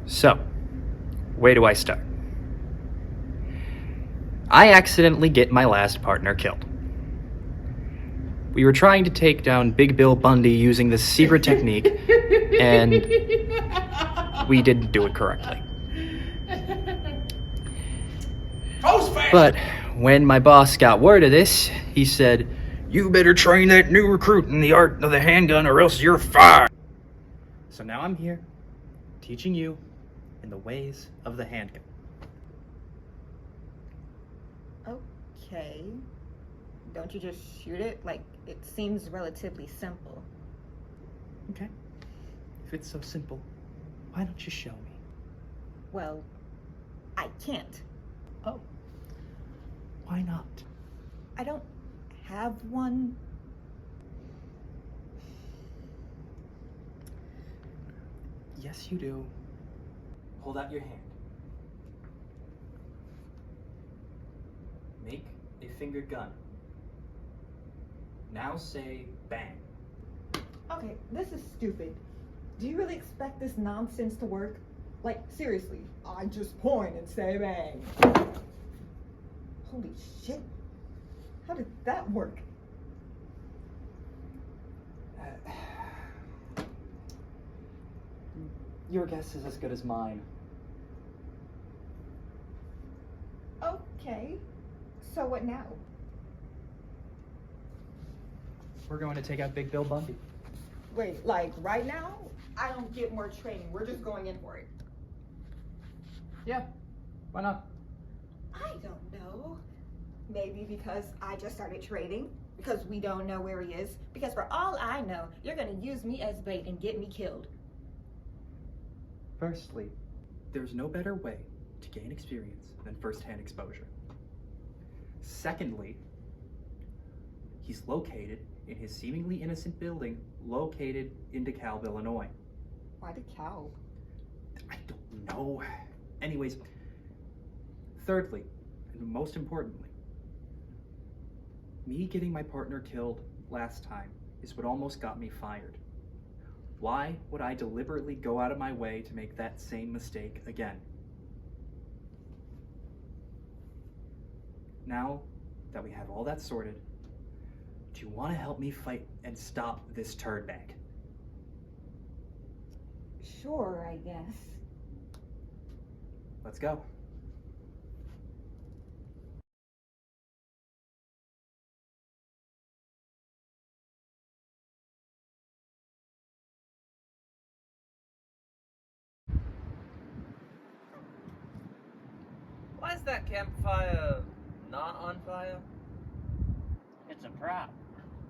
So, where do I start? I accidentally get my last partner killed. We were trying to take down Big Bill Bundy using this secret technique, and we didn't do it correctly. But when my boss got word of this, he said, "You better train that new recruit in the art of the handgun or else you're fired." So now I'm here, teaching you in the ways of the handgun. Okay. Don't you just shoot it? Like, it seems relatively simple. Okay. If it's so simple, why don't you show me? Well, I can't. Oh. Why not? I don't have one. Yes, you do. Hold out your hand. Make a fingered gun. Now say bang. Okay, this is stupid. Do you really expect this nonsense to work? Like, seriously, I just point and say bang. Holy shit. How did that work? Your guess is as good as mine. Okay. So what now? We're going to take out Big Bill Bundy. Wait, like right now? I don't get more training. We're just going in for it. Yeah, why not? I don't know. Maybe because I just started training, because we don't know where he is, because for all I know, you're gonna use me as bait and get me killed. Firstly, there's no better way to gain experience than first-hand exposure. Secondly, he's located in his seemingly innocent building located in DeKalb, Illinois. Why DeKalb? I don't know. Anyways, thirdly, and most importantly, me getting my partner killed last time is what almost got me fired. Why would I deliberately go out of my way to make that same mistake again? Now that we have all that sorted, do you want to help me fight and stop this turd bag? Sure, I guess. Let's go. Why is that campfire not on fire? It's a prop.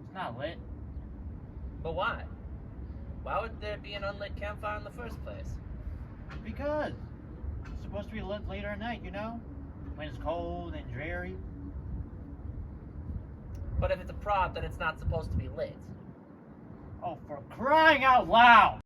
It's not lit. But why? Why would there be an unlit campfire in the first place? Because it's supposed to be lit later at night, you know? When it's cold and dreary. But if it's a prop, then it's not supposed to be lit. Oh, for crying out loud!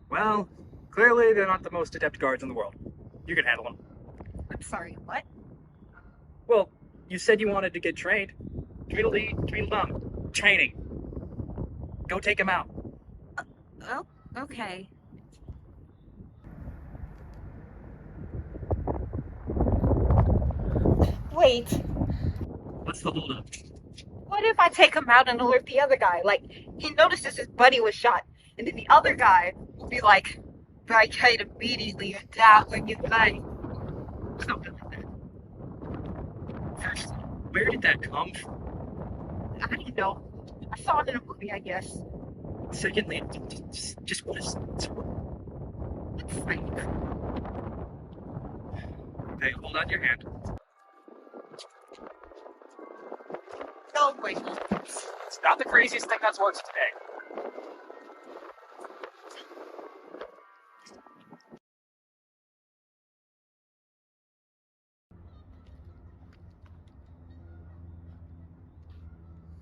Well, clearly they're not the most adept guards in the world. You can handle them. I'm sorry, what? Well, you said you wanted to get trained. Tweedledee, Tweedledum. Training. Go take him out. Oh, okay. Wait, What's the holdup? what if I take him out and alert the other guy? Like, he notices his buddy was shot, and then the other guy will be like, barricade immediately and die when you fight. Something like that. First, where did that come from? I don't know. I saw it in a movie, I guess. Secondly, just what is... It's fake. Hey, hold out your hand. No, wait. It's not the craziest thing that's worked today.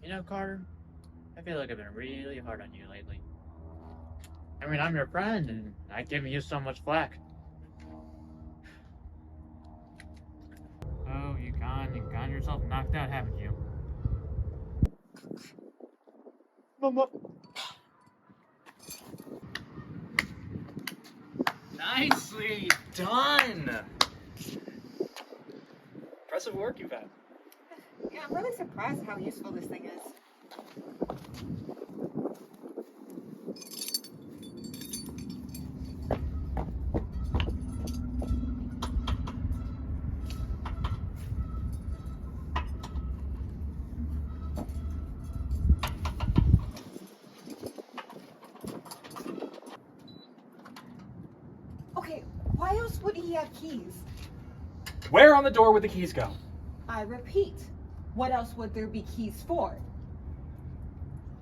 You know, Carter, I feel like I've been really hard on you lately. I mean, I'm your friend, and I've given you so much flack. yourself knocked out, haven't you? Nicely done! Impressive work you've had. Yeah, I'm really surprised how useful this thing is. Okay, why else would he have keys? Where on the door would the keys go? I repeat, what else would there be keys for?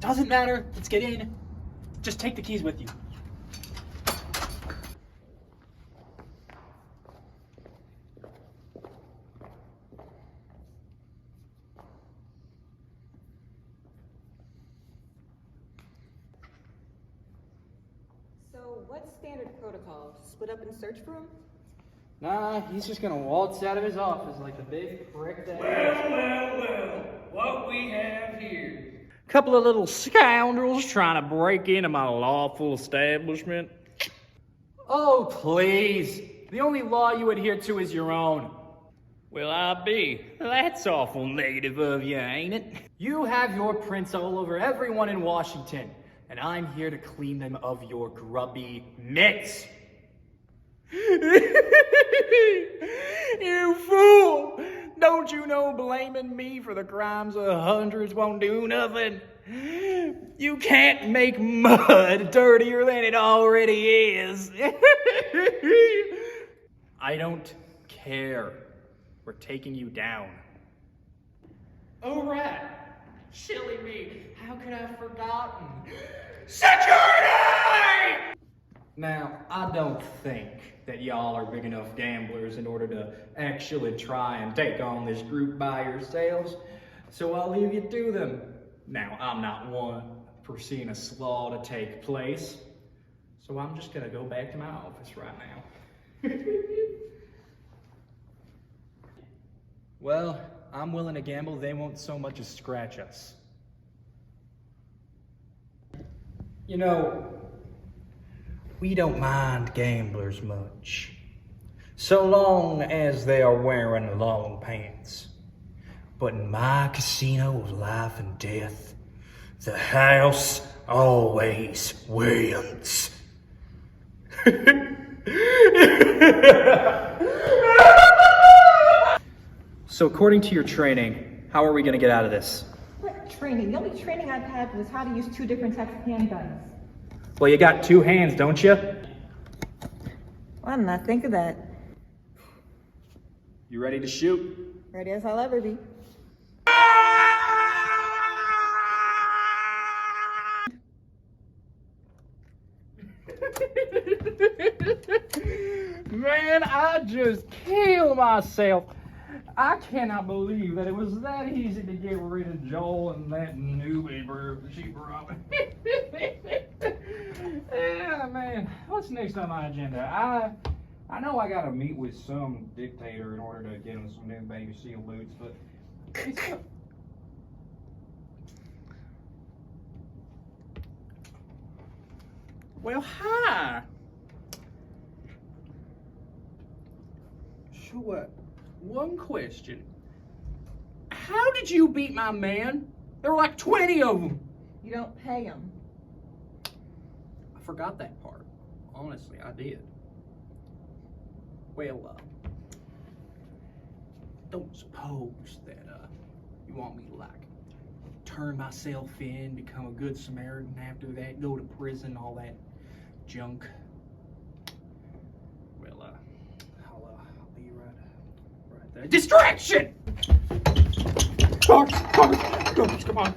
Doesn't matter. Let's get in. Just take the keys with you. So, what's standard protocol? Split up and search for him? Nah, he's just gonna waltz out of his office like the big prick that Well, what we have here? Couple of little scoundrels trying to break into my lawful establishment. Oh, please. The only law you adhere to is your own. Well, I be. That's awful negative of you, ain't it? You have your prints all over everyone in Washington, and I'm here to clean them of your grubby mitts. You fool! Don't you know blaming me for the crimes of hundreds won't do nothing? You can't make mud dirtier than it already is. I don't care. We're taking you down. Oh, right. Silly me. How could I have forgotten? Security! Now, I don't think that y'all are big enough gamblers in order to actually try and take on this group by yourselves, so I'll leave you to them. Now, I'm not one for seeing a slaw to take place, so I'm just gonna go back to my office right now. Well, I'm willing to gamble they won't so much as scratch us. You know, we don't mind gamblers much, so long as they are wearing long pants. But in my casino of life and death, the house always wins. So according to your training, how are we gonna get out of this? What training? The only training I've had was how to use 2 different types of handguns. Well, you got 2 hands, don't you? Why didn't I think of that? You ready to shoot? Ready as I'll ever be. Man, I just killed myself. I cannot believe that it was that easy to get rid of Joel and that newbie bird that she brought. Yeah, man. What's next on my agenda? I know I gotta meet with some dictator in order to get him some new baby seal boots, but it's well, hi. So, one question. How did you beat my man? There were like 20 of them. You don't pay them. I forgot that part. Honestly, I did. Well, don't suppose that you want me to like turn myself in, become a good Samaritan after that, go to prison, all that junk. Well, I'll be right there. Distraction! Carter, come on,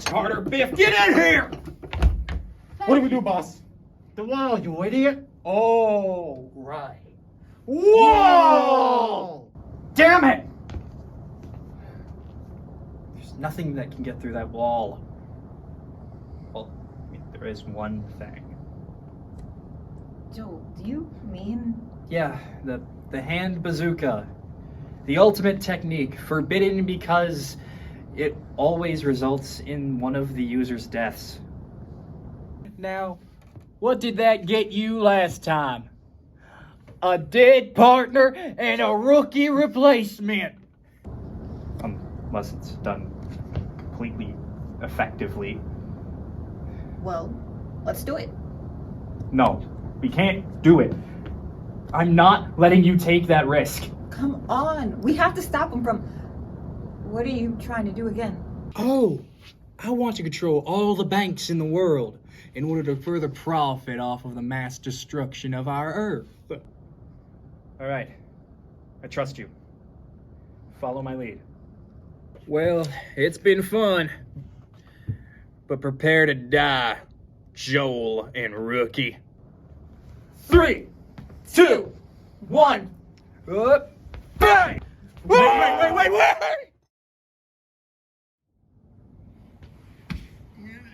Carter, Biff, get in here! What do we do, boss? The wall, you idiot. Oh, right. Whoa! Damn it! There's nothing that can get through that wall. Well, I mean, there is one thing. Joel, do you mean? Yeah, the hand bazooka. The ultimate technique, forbidden because it always results in one of the user's deaths. Now, what did that get you last time? A dead partner and a rookie replacement. Unless it's done completely effectively. Well, let's do it. No, we can't do it. I'm not letting you take that risk. Come on. We have to stop him from. What are you trying to do again? Oh, I want to control all the banks in the world in order to further profit off of the mass destruction of our Earth. All right, I trust you. Follow my lead. Well, it's been fun. But prepare to die, Joel and Rookie. 3, 2, 1. Up. Bang! Wait!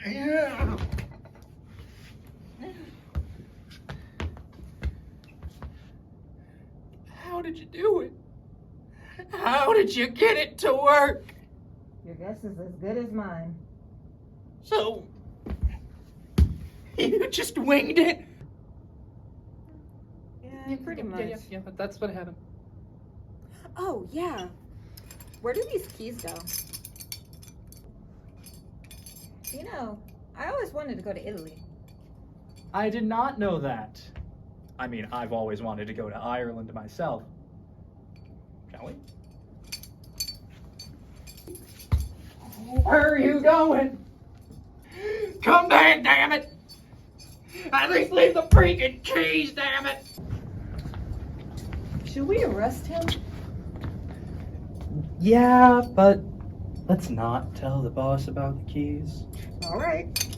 Yeah. How did you do it? How did you get it to work? Your guess is as good as mine. So, you just winged it? Yeah, pretty much. Yeah, but that's what happened. Oh, yeah. Where do these keys go? You know, I always wanted to go to Italy. I did not know that. I mean, I've always wanted to go to Ireland myself. Shall we? Where are you going? Come back, damn it! At least leave the freaking keys, damn it! Should we arrest him? Yeah, but let's not tell the boss about the keys. All right.